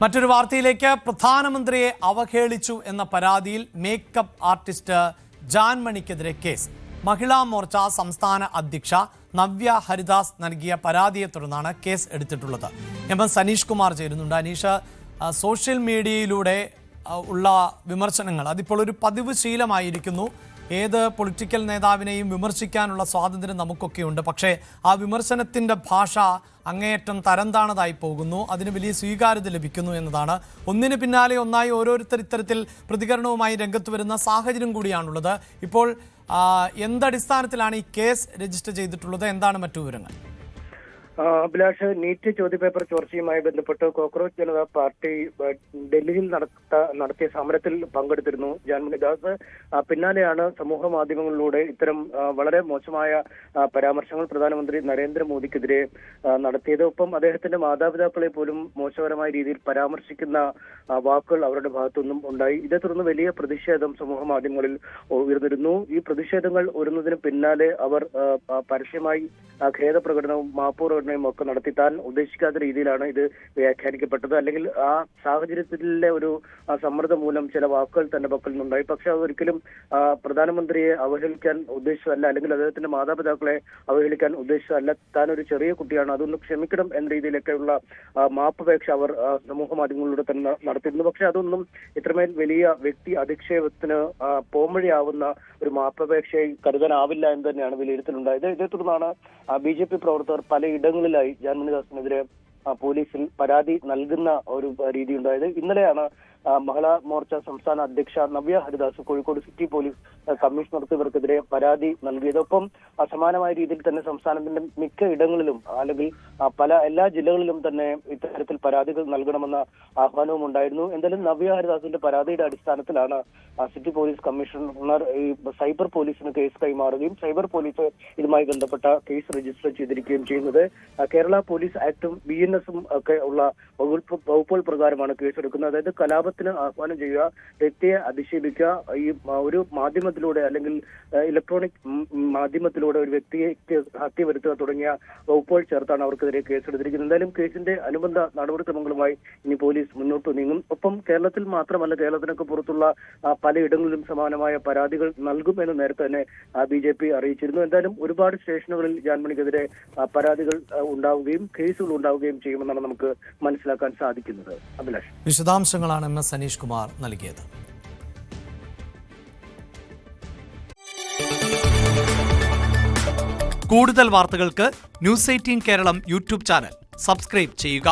മറ്റൊരു വാർത്തയിലേക്ക്. പ്രധാനമന്ത്രിയെ അവഹേളിച്ചു എന്ന പരാതിയിൽ makeup artist ജാൻമണിക്കെതിരെ case. Mahila Morcha സംസ്ഥാന അധ്യക്ഷ നവ്യ ഹരിദാസ് നൽകിയ പരാതിയെ തുടർന്നാണ് കേസ് എടുത്തിട്ടുള്ളത്. എസ് അനീഷ് കുമാർ ചേരുന്നുണ്ട്. അനീഷ്, സോഷ്യൽ മീഡിയയിലൂടെ ഉള്ള വിമർശനങ്ങൾ അതിപ്പോൾ ഒരു പതിവ് ശീലമായിരിക്കുന്നു. ഏത് പൊളിറ്റിക്കൽ നേതാവിനെയും വിമർശിക്കാനുള്ള സ്വാതന്ത്ര്യം നമുക്കൊക്കെയുണ്ട്. പക്ഷേ ആ വിമർശനത്തിൻ്റെ ഭാഷ അങ്ങേയറ്റം തരംതാണതായി പോകുന്നു. അതിന് വലിയ സ്വീകാര്യത ലഭിക്കുന്നു എന്നതാണ്. ഒന്നിന് പിന്നാലെ ഒന്നായി ഓരോരുത്തർ ഇത്തരത്തിൽ പ്രതികരണവുമായി രംഗത്ത് വരുന്ന സാഹചര്യം കൂടിയാണുള്ളത്. ഇപ്പോൾ എന്തടിസ്ഥാനത്തിലാണ് ഈ കേസ് രജിസ്റ്റർ ചെയ്തിട്ടുള്ളത്? എന്താണ് മറ്റു വിവരങ്ങൾ? അഭിലാഷ്, നീറ്റ് ചോദ്യപേപ്പർ ചോർച്ചയുമായി ബന്ധപ്പെട്ട് കോക്രോച്ച് ജനതാ പാർട്ടി ഡൽഹിയിൽ നടത്തിയ സമരത്തിൽ പങ്കെടുത്തിരുന്നു ജാൻമണിദാസ്. പിന്നാലെയാണ് സമൂഹ മാധ്യമങ്ങളിലൂടെ ഇത്തരം വളരെ മോശമായ പരാമർശങ്ങൾ പ്രധാനമന്ത്രി നരേന്ദ്രമോദിക്കെതിരെ നടത്തിയത്. ഒപ്പം അദ്ദേഹത്തിന്റെ മാതാപിതാക്കളെ പോലും മോശപരമായ രീതിയിൽ പരാമർശിക്കുന്ന വാക്കുകൾ അവരുടെ ഭാഗത്തുനിന്നും ഉണ്ടായി. ഇതേ തുടർന്ന് വലിയ പ്രതിഷേധം സമൂഹ മാധ്യമങ്ങളിൽ ഉയർന്നിരുന്നു. ഈ പ്രതിഷേധങ്ങൾ ഉയർന്നതിന് പിന്നാലെ അവർ പരസ്യമായി ഖേദപ്രകടനവും മാപ്പു ഒക്കെ നടത്തി താൻ ഉദ്ദേശിക്കാത്ത രീതിയിലാണ് ഇത് വ്യാഖ്യാനിക്കപ്പെട്ടത്. അല്ലെങ്കിൽ ആ സാഹചര്യത്തിലെ ഒരു സമ്മർദ്ദം മൂലം ചില വാക്കുകൾ തന്റെ പക്കൽ നിന്നുണ്ടായി. പക്ഷെ അതൊരിക്കലും പ്രധാനമന്ത്രിയെ അവഹേളിക്കാൻ ഉദ്ദേശിച്ചതല്ല, അല്ലെങ്കിൽ അദ്ദേഹത്തിന്റെ മാതാപിതാക്കളെ അവഹേളിക്കാൻ ഉദ്ദേശിച്ചതല്ല. താൻ ഒരു ചെറിയ കുട്ടിയാണ്, അതൊന്ന് ക്ഷമിക്കണം എന്ന രീതിയിലൊക്കെയുള്ള മാപ്പപേക്ഷ അവർ സമൂഹ മാധ്യമങ്ങളിലൂടെ തന്നെ നടത്തിയിരുന്നു. പക്ഷെ അതൊന്നും ഇത്രമേൽ വലിയ വ്യക്തി അധിക്ഷേപത്തിന് പോംവഴിയാവുന്ന ഒരു മാപ്പപേക്ഷയെ കരുതാനാവില്ല എന്ന് തന്നെയാണ് വിലയിരുത്തലുണ്ടായത്. ഇതേ തുടർന്നാണ് BJP പ്രവർത്തകർ പലയിടങ്ങളിലായി ജാൻമണിദാസിനെതിരെ പോലീസിൽ പരാതി നൽകുന്ന ഒരു രീതി ഉണ്ടായത്. ഇന്നലെയാണ് മഹിളാ മോർച്ച സംസ്ഥാന അധ്യക്ഷ നവ്യ ഹരിദാസ് കോഴിക്കോട് സിറ്റി പോലീസ് കമ്മീഷണർക്ക് ഇവർക്കെതിരെ പരാതി നൽകിയതൊപ്പം സമാനമായ രീതിയിൽ തന്നെ സംസ്ഥാനത്തിന്റെ മിക്ക ഇടങ്ങളിലും അല്ലെങ്കിൽ എല്ലാ ജില്ലകളിലും തന്നെ ഇത്തരത്തിൽ പരാതികൾ നൽകണമെന്ന ആഹ്വാനവും ഉണ്ടായിരുന്നു. എന്തായാലും നവ്യ ഹരിദാസിന്റെ പരാതിയുടെ അടിസ്ഥാനത്തിലാണ് സിറ്റി പോലീസ് കമ്മീഷണർ ഈ സൈബർ പോലീസിന് കേസ് കൈമാറുകയും സൈബർ പോലീസ് ഇതുമായി ബന്ധപ്പെട്ട കേസ് രജിസ്റ്റർ ചെയ്തിരിക്കുകയും ചെയ്യുന്നത്. കേരള പോലീസ് ആക്ടും BNS-ഉം ഒക്കെ ഉള്ള വകുപ്പുകൾ പ്രകാരമാണ് കേസെടുക്കുന്നത്. അതായത് കലാപത്തിന് ആഹ്വാനം ചെയ്യുക, വ്യക്തിയെ അധിക്ഷേപിക്കുക, ഈ ഒരു മാധ്യമത്തിലൂടെ അല്ലെങ്കിൽ ഇലക്ട്രോണിക് മാധ്യമത്തിലൂടെ ഒരു വ്യക്തിക്ക് ഹത്യ വരുത്തുക തുടങ്ങിയ വകുപ്പുകൾ ചേർത്താണ് അവർക്കെതിരെ കേസെടുത്തിരിക്കുന്നത്. എന്തായാലും കേസിന്റെ അനുബന്ധ നടപടിക്രമങ്ങളുമായി ഇനി പോലീസ് മുന്നോട്ട് നീങ്ങും. ഒപ്പം കേരളത്തിൽ മാത്രമല്ല, കേരളത്തിനൊക്കെ പുറത്തുള്ള പലയിടങ്ങളിലും സമാനമായ പരാതികൾ നൽകുമെന്ന് നേരത്തെ തന്നെ BJP അറിയിച്ചിരുന്നു. എന്തായാലും ഒരുപാട് സ്റ്റേഷനുകളിൽ ജാൻമണിക്കെതിരെ പരാതികൾ ഉണ്ടാവുകയും കേസുകൾ ഉണ്ടാവുകയും ചെയ്യുമെന്നാണ് നമുക്ക് മനസ്സിലാക്കാൻ സാധിക്കുന്നത്. അഭിലാഷ്, വിശദാംശങ്ങളാണ് MS അനീഷ് കുമാർ നൽകിയത്. കൂടുതൽ വാർത്തകൾക്ക് News 18 Keralam YouTube channel subscribe ചെയ്യുക.